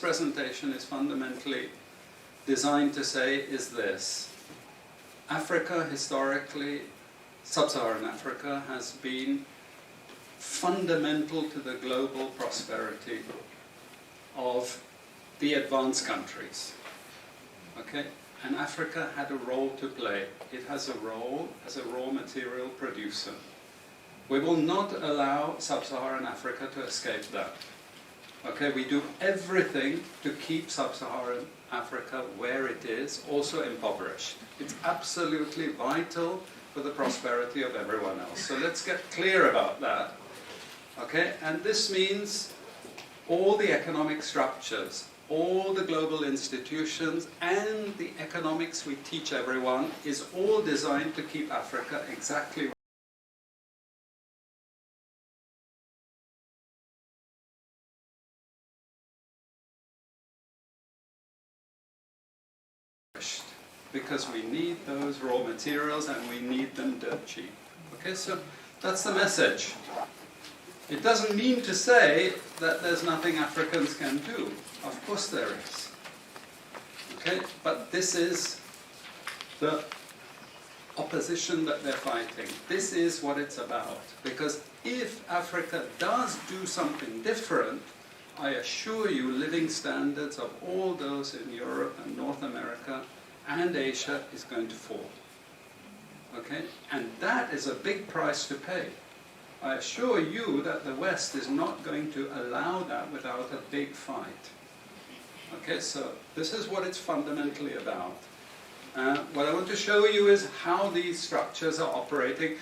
presentation is fundamentally designed to say is this. Africa, historically, Sub-Saharan Africa, has been fundamental to the global prosperity of the advanced countries. Okay? And Africa had a role to play. It has a role as a raw material producer. We will not allow Sub-Saharan Africa to escape that. Okay, we do everything to keep Sub-Saharan Africa where it is, also impoverished. It's absolutely vital for the prosperity of everyone else. So let's get clear about that. Okay, and this means all the economic structures, all the global institutions, and the economics we teach everyone is all designed to keep Africa exactly because we need those raw materials and we need them dirt cheap. Okay, so that's the message. It doesn't mean to say that there's nothing Africans can do. Of course there is. Okay, but this is the opposition that they're fighting. This is what it's about. Because if Africa does do something different, I assure you living standards of all those in Europe and North America and Asia is going to fall. Okay? And that is a big price to pay. I assure you that the West is not going to allow that without a big fight. Okay, so this is what it's fundamentally about. What I want to show you is how these structures are operating.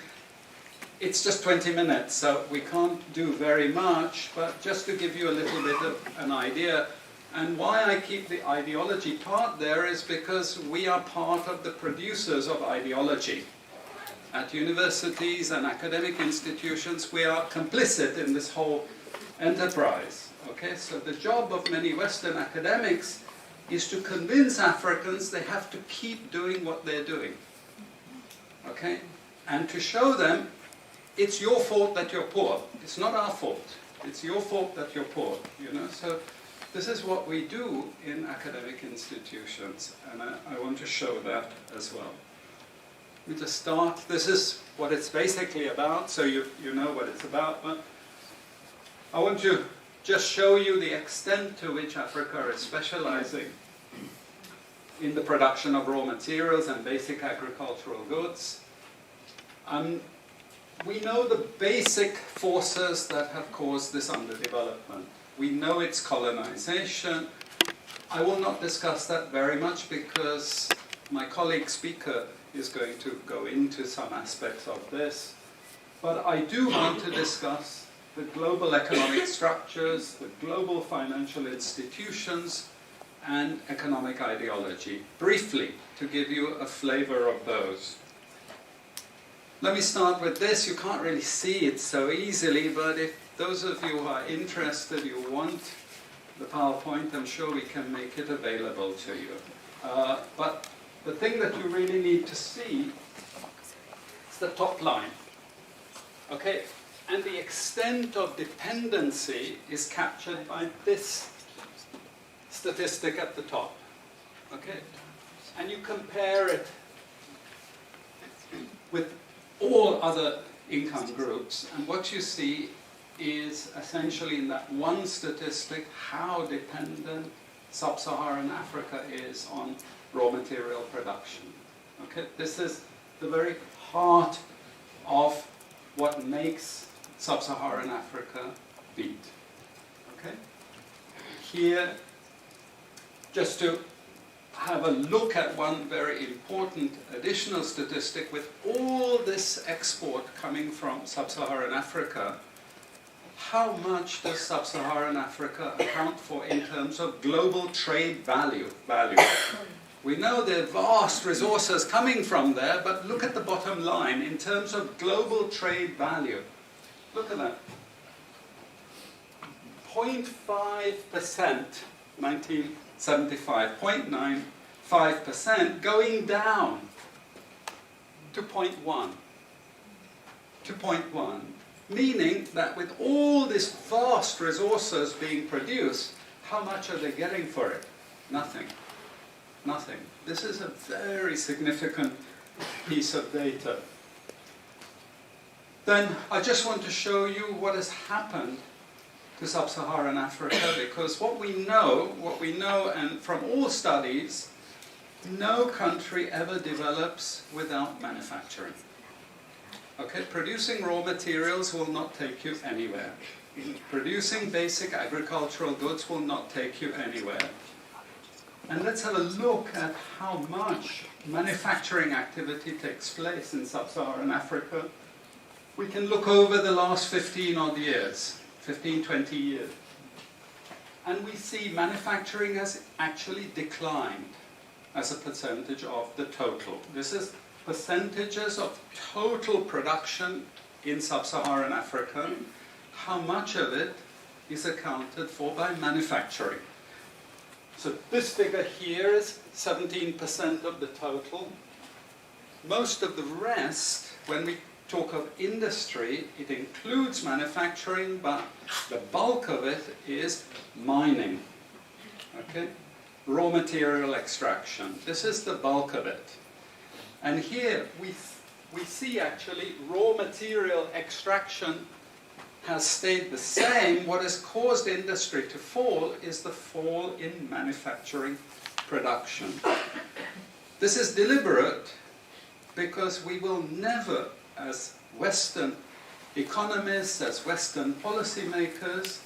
It's just 20 minutes, so we can't do very much, but just to give you a little bit of an idea. And why I keep the ideology part there is because we are part of the producers of ideology. At universities and academic institutions, we are complicit in this whole enterprise. Okay, so the job of many Western academics is to convince Africans they have to keep doing what they're doing. Okay, and to show them it's your fault that you're poor. It's not our fault. It's your fault that you're poor. You know, so this is what we do in academic institutions, and I want to show that as well. Let me just start. This is what it's basically about, so you know what it's about. But I want to just show you the extent to which Africa is specializing in the production of raw materials and basic agricultural goods. We know the basic forces that have caused this underdevelopment. We know it's colonization. I will not discuss that very much because my colleague speaker is going to go into some aspects of this. But I do want to discuss the global economic structures, the global financial institutions, and economic ideology, briefly, to give you a flavor of those. Let me start with this. You can't really see it so easily, but if those of you who are interested, you want the PowerPoint, I'm sure we can make it available to you. But the thing that you really need to see is the top line. Okay? And the extent of dependency is captured by this statistic at the top. Okay? And you compare it with all other income groups, and what you see is essentially in that one statistic how dependent Sub-Saharan Africa is on raw material production. Okay? This is the very heart of what makes Sub-Saharan Africa beat. Okay? Here, just to have a look at one very important additional statistic, with all this export coming from Sub-Saharan Africa, how much does Sub-Saharan Africa account for in terms of global trade value? We know there are vast resources coming from there, but look at the bottom line in terms of global trade value. Look at that. 0.5%, 1975, 0.95%, going down to 0.1. To 0.1. Meaning that with all these vast resources being produced, how much are they getting for it? Nothing. Nothing. This is a very significant piece of data. Then I just want to show you what has happened to Sub-Saharan Africa, because what we know, and from all studies, no country ever develops without manufacturing. Okay, producing raw materials will not take you anywhere. Producing basic agricultural goods will not take you anywhere. And let's have a look at how much manufacturing activity takes place in Sub-Saharan Africa. We can look over the last 15 odd years, 15, 20 years. And we see manufacturing has actually declined as a percentage of the total. This is percentages of total production in Sub-Saharan Africa. How much of it is accounted for by manufacturing? So this figure here is 17% of the total. Most of the rest, when we talk of industry, it includes manufacturing, but the bulk of it is mining. Okay? Raw material extraction. This is the bulk of it. And here we see actually raw material extraction has stayed the same. What has caused industry to fall is the fall in manufacturing production. This is deliberate because we will never, as Western economists, as Western policymakers,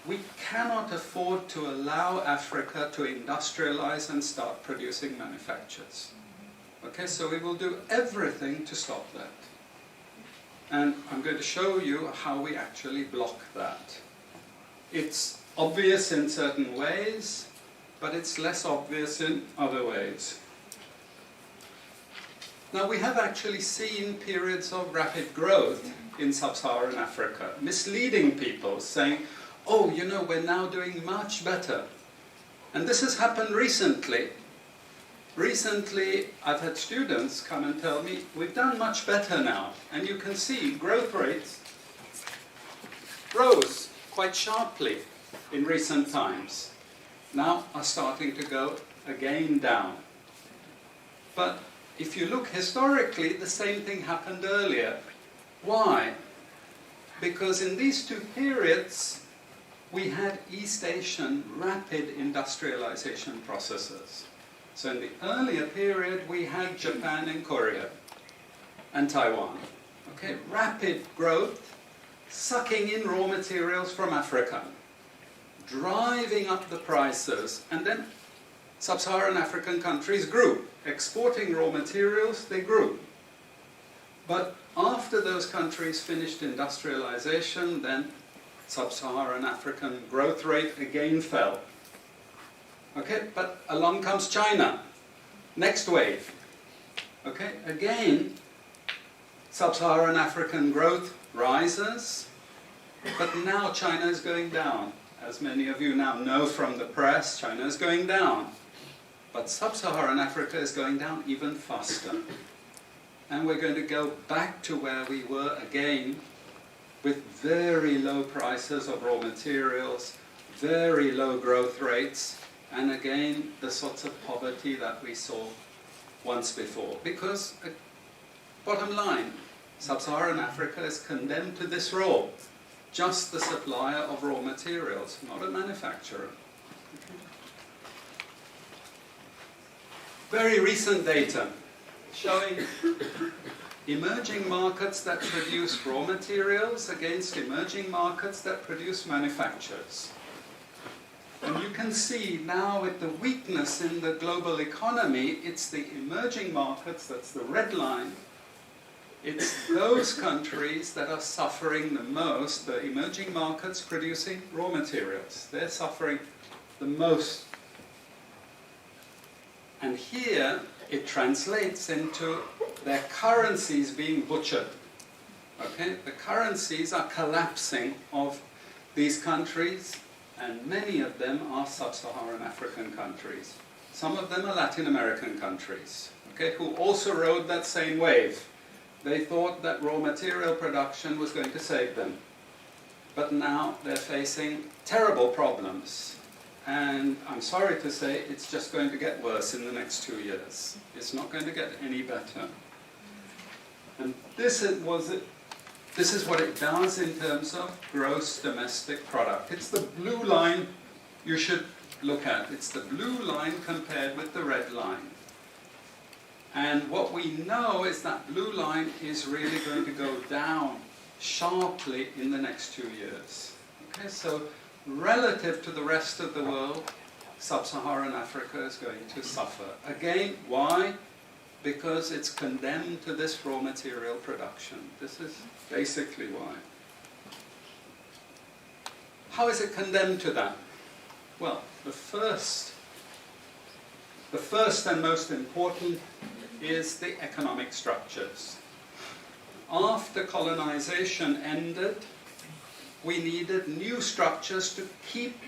we cannot afford to allow Africa to industrialize and start producing manufactures. Okay, so we will do everything to stop that. And I'm going to show you how we actually block that. It's obvious in certain ways, but it's less obvious in other ways. Now, we have actually seen periods of rapid growth in Sub-Saharan Africa, misleading people, saying, oh, you know, we're now doing much better. And this has happened recently. Recently, I've had students come and tell me, we've done much better now. And you can see growth rates rose quite sharply in recent times. Now are starting to go again down. But if you look historically, the same thing happened earlier. Why? Because in these two periods, we had East Asian rapid industrialization processes. So in the earlier period, we had Japan and Korea and Taiwan. Okay, rapid growth, sucking in raw materials from Africa, driving up the prices, and then Sub-Saharan African countries grew. Exporting raw materials, they grew. But after those countries finished industrialization, then Sub-Saharan African growth rate again fell. Okay, but along comes China. Next wave. Okay, again, Sub-Saharan African growth rises, but now China is going down. As many of you now know from the press, China is going down. But Sub-Saharan Africa is going down even faster. And we're going to go back to where we were again, with very low prices of raw materials, very low growth rates, and again, the sorts of poverty that we saw once before. Because, bottom line, Sub-Saharan Africa is condemned to this role. Just the supplier of raw materials, not a manufacturer. Very recent data showing emerging markets that produce raw materials against emerging markets that produce manufactures. And you can see now with the weakness in the global economy, it's the emerging markets, that's the red line, it's those countries that are suffering the most, the emerging markets producing raw materials. They're suffering the most. And here it translates into their currencies being butchered. Okay? The currencies are collapsing of these countries, and many of them are Sub-Saharan African countries. Some of them are Latin American countries, okay, who also rode that same wave. They thought that raw material production was going to save them. But now they're facing terrible problems. And I'm sorry to say, it's just going to get worse in the next 2 years. It's not going to get any better. And this is what it does in terms of gross domestic product. It's the blue line you should look at. It's the blue line compared with the red line. And what we know is that blue line is really going to go down sharply in the next 2 years. Okay, so relative to the rest of the world, Sub-Saharan Africa is going to suffer. Again, why? Because it's condemned to this raw material production. This is basically why. How is it condemned to that? Well, the first and most important is the economic structures. After colonization ended, we needed new structures to keep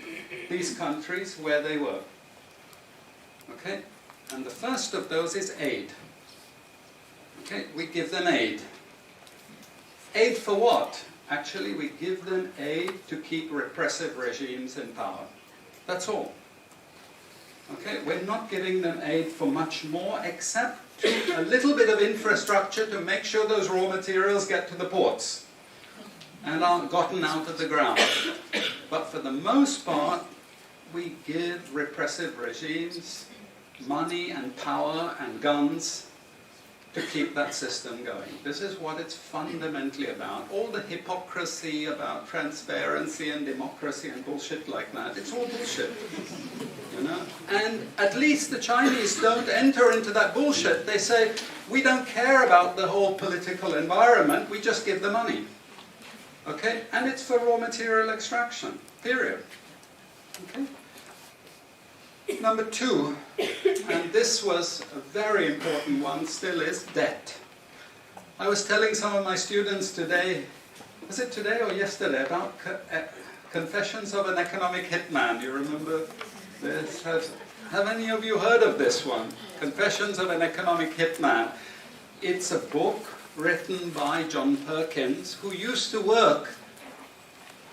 these countries where they were. Okay? And the first of those is aid. Okay? We give them aid. Aid for what? Actually, we give them aid to keep repressive regimes in power. That's all. Okay? We're not giving them aid for much more, except to a little bit of infrastructure to make sure those raw materials get to the ports and are gotten out of the ground. But for the most part, we give repressive regimes money and power and guns to keep that system going. This is what it's fundamentally about. All the hypocrisy about transparency and democracy and bullshit like that, it's all bullshit. You know? And at least the Chinese don't enter into that bullshit. They say, we don't care about the whole political environment, we just give the money. Okay? And it's for raw material extraction, period. Okay? Number 2, and this was a very important one, still is, debt. I was telling some of my students today, was it today or yesterday, about Confessions of an Economic Hitman. Do you remember this? Have any of you heard of this one? Confessions of an Economic Hitman. It's a book written by John Perkins, who used to work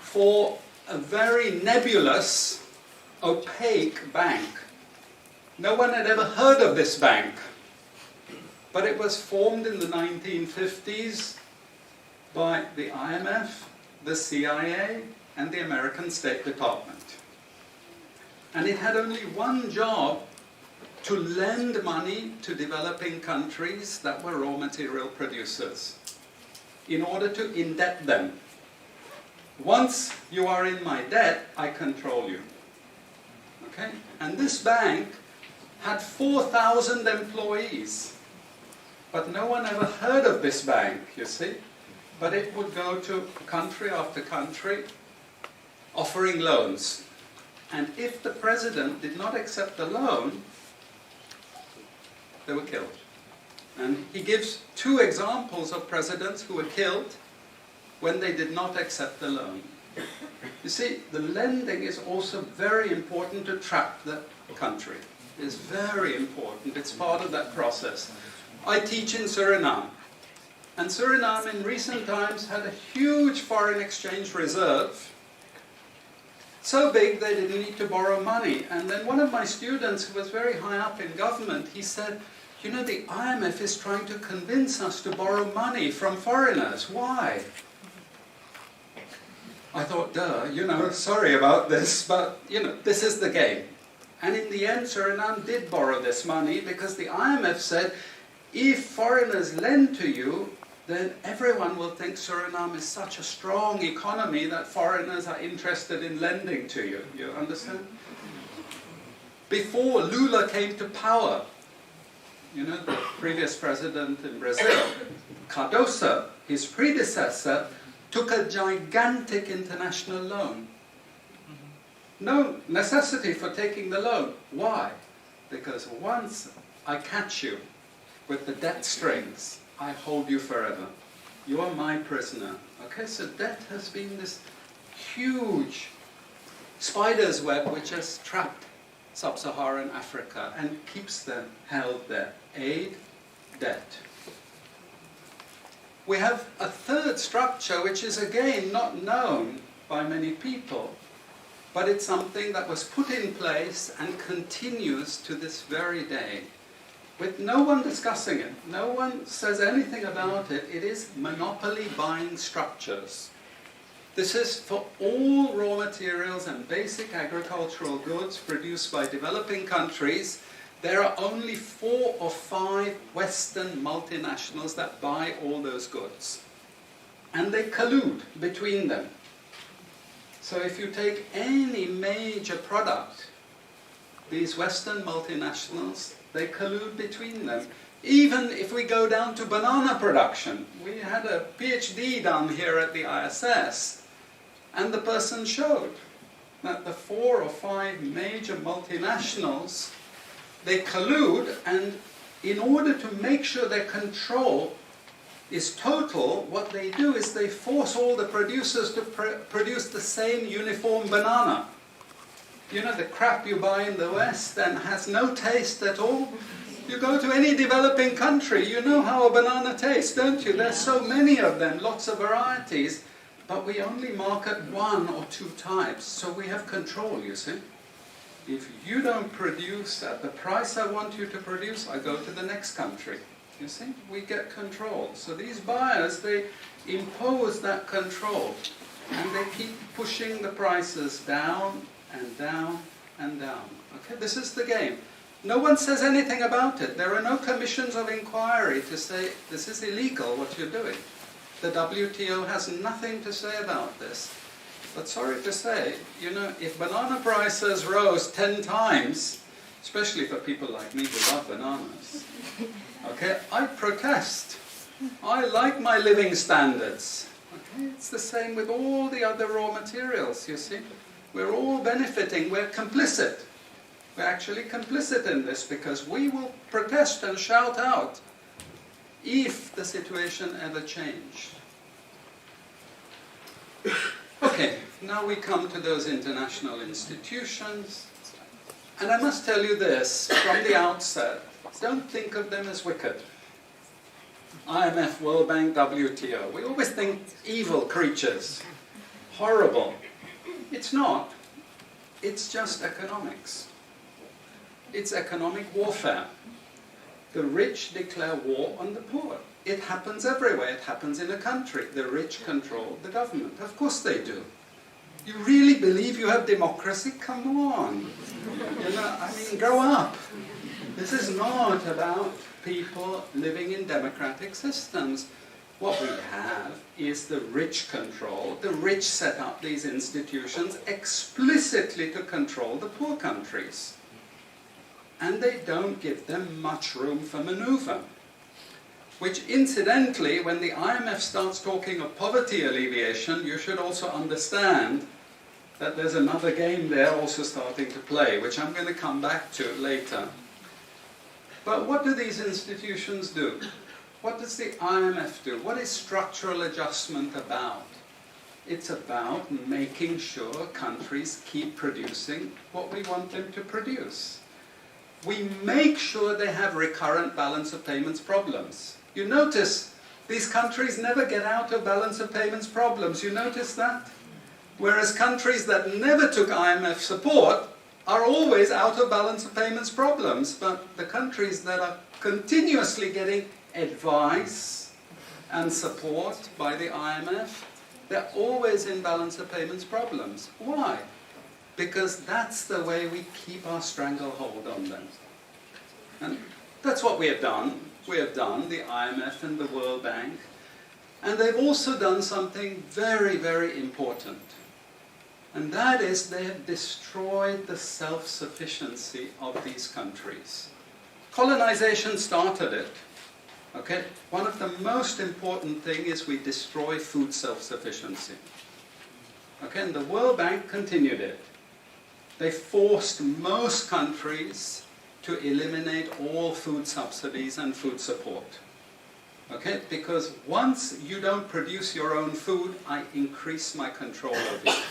for a very nebulous, opaque bank. No one had ever heard of this bank, but it was formed in the 1950s by the IMF, the CIA, and the American State Department. And it had only one job: to lend money to developing countries that were raw material producers in order to indebt them. Once you are in my debt, I control you. Okay? And this bank had 4,000 employees. But no one ever heard of this bank, you see. But it would go to country after country offering loans. And if the president did not accept the loan, they were killed. And he gives 2 examples of presidents who were killed when they did not accept the loan. You see, the lending is also very important to trap the country. It's very important. It's part of that process. I teach in Suriname. And Suriname in recent times had a huge foreign exchange reserve. So big they didn't need to borrow money. And then one of my students, who was very high up in government, he said, you know, the IMF is trying to convince us to borrow money from foreigners. Why? I thought, duh, you know, sorry about this, but, you know, this is the game. And in the end, Suriname did borrow this money because the IMF said, if foreigners lend to you, then everyone will think Suriname is such a strong economy that foreigners are interested in lending to you. You understand? Before Lula came to power, you know, the previous president in Brazil, Cardoso, his predecessor, took a gigantic international loan. No necessity for taking the loan. Why? Because once I catch you with the debt strings, I hold you forever. You are my prisoner. Okay, so debt has been this huge spider's web which has trapped Sub-Saharan Africa and keeps them held there. Aid, debt. We have a third structure which is again not known by many people, but it's something that was put in place and continues to this very day, with no one discussing it. No one says anything about it. It is monopoly buying structures. This is for all raw materials and basic agricultural goods produced by developing countries. There are only 4 or 5 Western multinationals that buy all those goods. And they collude between them. So if you take any major product, these Western multinationals, they collude between them. Even if we go down to banana production, we had a PhD done here at the ISS, and the person showed that the 4 or 5 major multinationals, they collude, and in order to make sure their control is total, what they do is they force all the producers to produce the same uniform banana. You know, the crap you buy in the West and has no taste at all. You go to any developing country, you know how a banana tastes, don't you? There's so many of them, lots of varieties, but we only market 1 or 2 types, so we have control, you see. If you don't produce at the price I want you to produce, I go to the next country. You see, we get control. So these buyers, they impose that control, and they keep pushing the prices down and down and down. Okay, this is the game. No one says anything about it. There are no commissions of inquiry to say, this is illegal, what you're doing. The WTO has nothing to say about this. But sorry to say, you know, if banana prices rose 10 times, especially for people like me who love bananas, okay, I protest. I like my living standards. Okay, it's the same with all the other raw materials, you see. We're all benefiting, we're complicit. We're actually complicit in this because we will protest and shout out if the situation ever changed. Okay, now we come to those international institutions. And I must tell you this, from the outset, don't think of them as wicked. IMF, World Bank, WTO. We always think evil creatures, horrible. It's not. It's just economics. It's economic warfare. The rich declare war on the poor. It happens everywhere. It happens in a country. The rich control the government. Of course they do. You really believe you have democracy? Come on. You know, I mean, grow up. This is not about people living in democratic systems. What we have is the rich control. The rich set up these institutions explicitly to control the poor countries. And they don't give them much room for maneuver. Which incidentally, when the IMF starts talking of poverty alleviation, you should also understand that there's another game there also starting to play, which I'm going to come back to later. But what do these institutions do? What does the IMF do? What is structural adjustment about? It's about making sure countries keep producing what we want them to produce. We make sure they have recurrent balance of payments problems. You notice these countries never get out of balance of payments problems. You notice that? Whereas countries that never took IMF support are always out of balance of payments problems. But the countries that are continuously getting advice and support by the IMF, they're always in balance of payments problems. Why? Because that's the way we keep our stranglehold on them. And that's what we have done. We have done, the IMF and the World Bank. And they've also done something very, very important. And that is they have destroyed the self-sufficiency of these countries. Colonization started it. Okay? One of the most important things is we destroy food self-sufficiency. Okay? And the World Bank continued it. They forced most countries to eliminate all food subsidies and food support. Okay? Because once you don't produce your own food, I increase my control over you.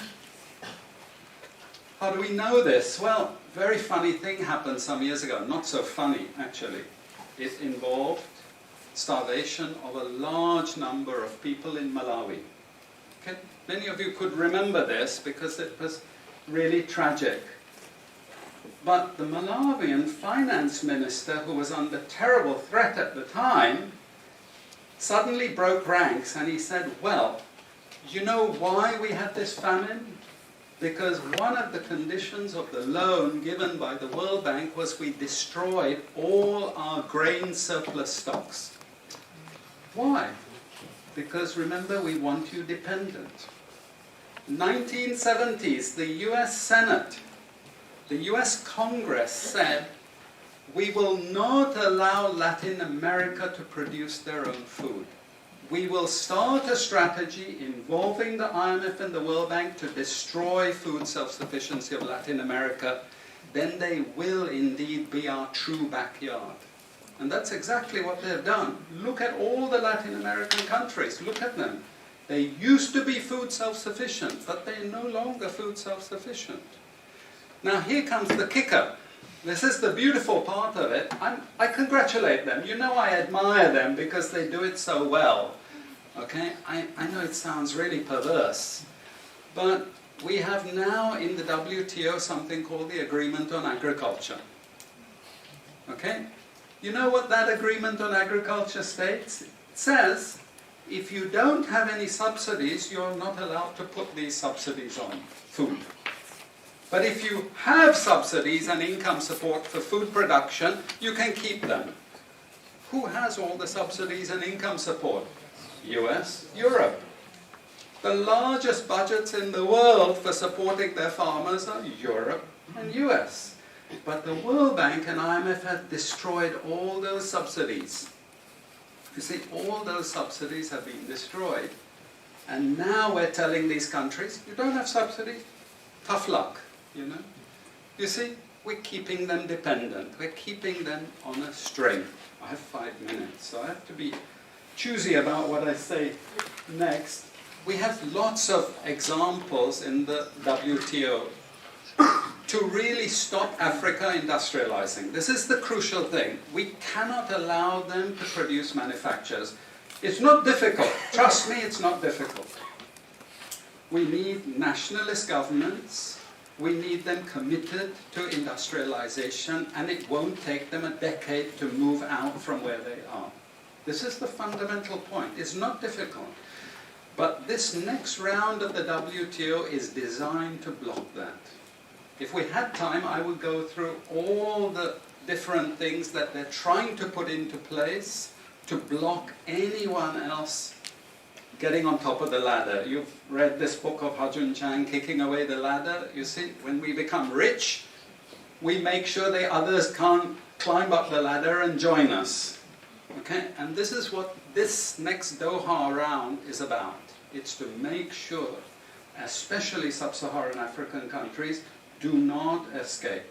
How do we know this? Well, very funny thing happened some years ago. Not so funny, actually. It involved starvation of a large number of people in Malawi. Okay? Many of you could remember this because it was really tragic. But the Malawian finance minister, who was under terrible threat at the time, suddenly broke ranks and he said, well, you know why we had this famine? Because one of the conditions of the loan given by the World Bank was we destroyed all our grain surplus stocks. Why? Because remember, we want you dependent. 1970s, the US Senate, the US Congress said, we will not allow Latin America to produce their own food. We will start a strategy involving the IMF and the World Bank to destroy food self-sufficiency of Latin America. Then they will indeed be our true backyard. And that's exactly what they've done. Look at all the Latin American countries. Look at them. They used to be food self-sufficient, but they're no longer food self-sufficient. Now here comes the kicker. This is the beautiful part of it. I congratulate them. You know, I admire them because they do it so well. Okay? I know it sounds really perverse, but we have now in the WTO something called the Agreement on Agriculture. Okay? You know what that Agreement on Agriculture states? It says, if you don't have any subsidies, you're not allowed to put these subsidies on food. But if you have subsidies and income support for food production, you can keep them. Who has all the subsidies and income support? US, Europe. The largest budgets in the world for supporting their farmers are Europe and US. But the World Bank and IMF have destroyed all those subsidies. You see, all those subsidies have been destroyed. And now we're telling these countries, you don't have subsidies? Tough luck. You know? You see, we're keeping them dependent. We're keeping them on a string. I have 5 minutes, so I have to be choosy about what I say next. We have lots of examples in the WTO to really stop Africa industrializing. This is the crucial thing. We cannot allow them to produce manufacturers. It's not difficult. Trust me, it's not difficult. We need nationalist governments. We need them committed to industrialization, and it won't take them a decade to move out from where they are. This is the fundamental point. It's not difficult. But this next round of the WTO is designed to block that. If we had time, I would go through all the different things that they're trying to put into place to block anyone else getting on top of the ladder. You've read this book of Hajun Chang, Kicking Away the Ladder. You see, when we become rich, we make sure the others can't climb up the ladder and join us. Okay? And this is what this next Doha round is about. It's to make sure, especially Sub-Saharan African countries, do not escape.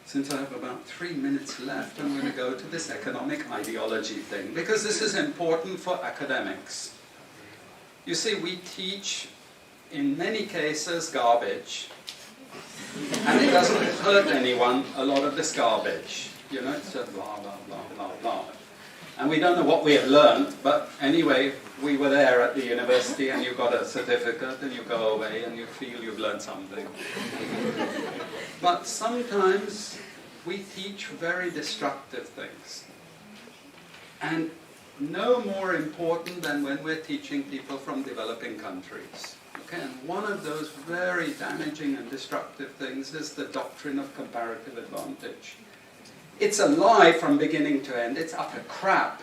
Since I have about 3 minutes left, I'm going to go to this economic ideology thing, because this is important for academics. You see, we teach, in many cases, garbage, and it doesn't hurt anyone, a lot of this garbage. You know, it's just blah, blah, blah, blah, blah. And we don't know what we have learned, but anyway, we were there at the university and you got a certificate and you go away and you feel you've learned something. But sometimes we teach very destructive things. And no more important than when we're teaching people from developing countries. Okay, and one of those very damaging and destructive things is the doctrine of comparative advantage. It's a lie from beginning to end. It's utter crap.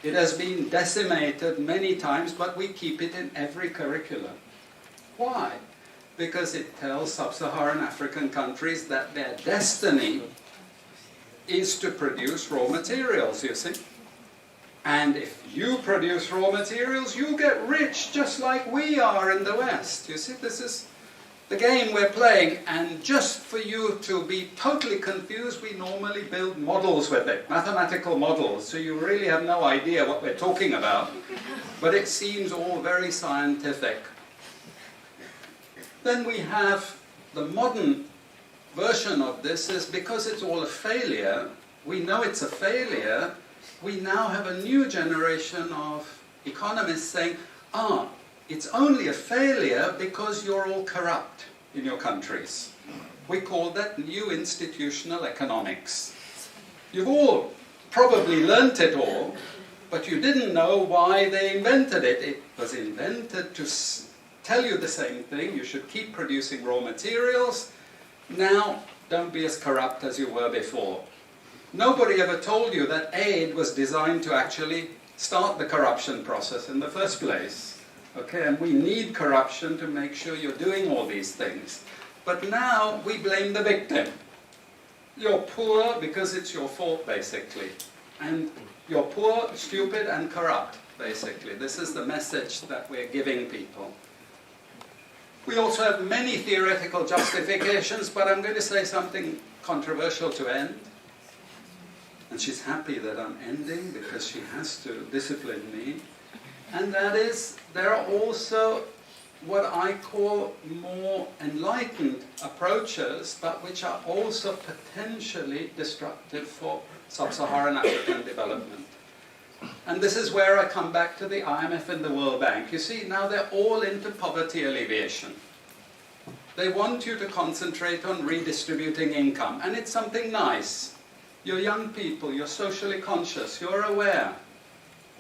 It has been decimated many times, but we keep it in every curriculum. Why? Because it tells Sub-Saharan African countries that their destiny is to produce raw materials, you see. And if you produce raw materials, you get rich just like we are in the West. You see, this is the game we're playing, and just for you to be totally confused, we normally build models with it, mathematical models, so you really have no idea what we're talking about, but it seems all very scientific. Then we have the modern version of this is because it's all a failure, we know it's a failure, we now have a new generation of economists saying, It's only a failure because you're all corrupt in your countries. We call that new institutional economics. You've all probably learnt it all, but you didn't know why they invented it. It was invented to tell you the same thing. You should keep producing raw materials. Now, don't be as corrupt as you were before. Nobody ever told you that aid was designed to actually start the corruption process in the first place. Okay, and we need corruption to make sure you're doing all these things. But now we blame the victim. You're poor because it's your fault, basically. And you're poor, stupid, and corrupt, basically. This is the message that we're giving people. We also have many theoretical justifications, but I'm going to say something controversial to end. And she's happy that I'm ending because she has to discipline me. And that is, there are also what I call more enlightened approaches, but which are also potentially destructive for Sub-Saharan African development. And this is where I come back to the IMF and the World Bank. You see, now they're all into poverty alleviation. They want you to concentrate on redistributing income, and it's something nice. You're young people, you're socially conscious, you're aware.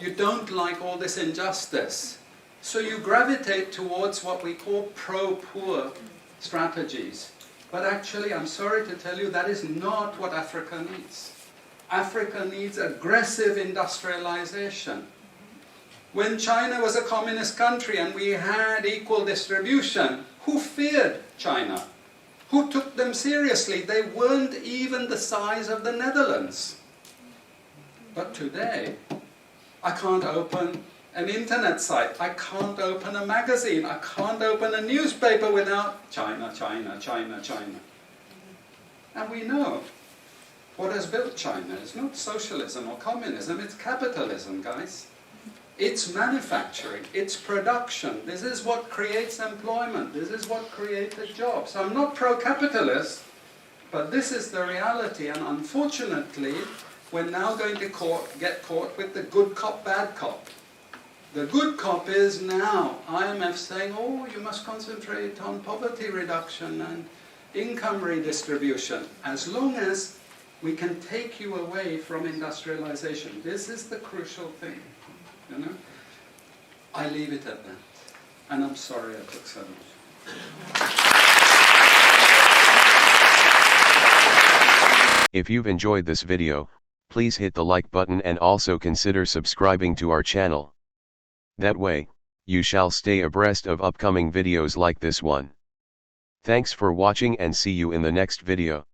You don't like all this injustice. So you gravitate towards what we call pro-poor strategies. But actually, I'm sorry to tell you, that is not what Africa needs. Africa needs aggressive industrialization. When China was a communist country and we had equal distribution, who feared China? Who took them seriously? They weren't even the size of the Netherlands. But today, I can't open an internet site, I can't open a magazine, I can't open a newspaper without China, China, China, China. And we know what has built China is not socialism or communism, it's capitalism, guys. It's manufacturing, it's production. This is what creates employment, this is what created jobs. I'm not pro-capitalist, but this is the reality, and unfortunately, we're now going to get caught with the good cop, bad cop. The good cop is now IMF saying, oh, you must concentrate on poverty reduction and income redistribution, as long as we can take you away from industrialization. This is the crucial thing, you know. I leave it at that, and I'm sorry I took so much. If you've enjoyed this video, please hit the like button and also consider subscribing to our channel. That way, you shall stay abreast of upcoming videos like this one. Thanks for watching and see you in the next video.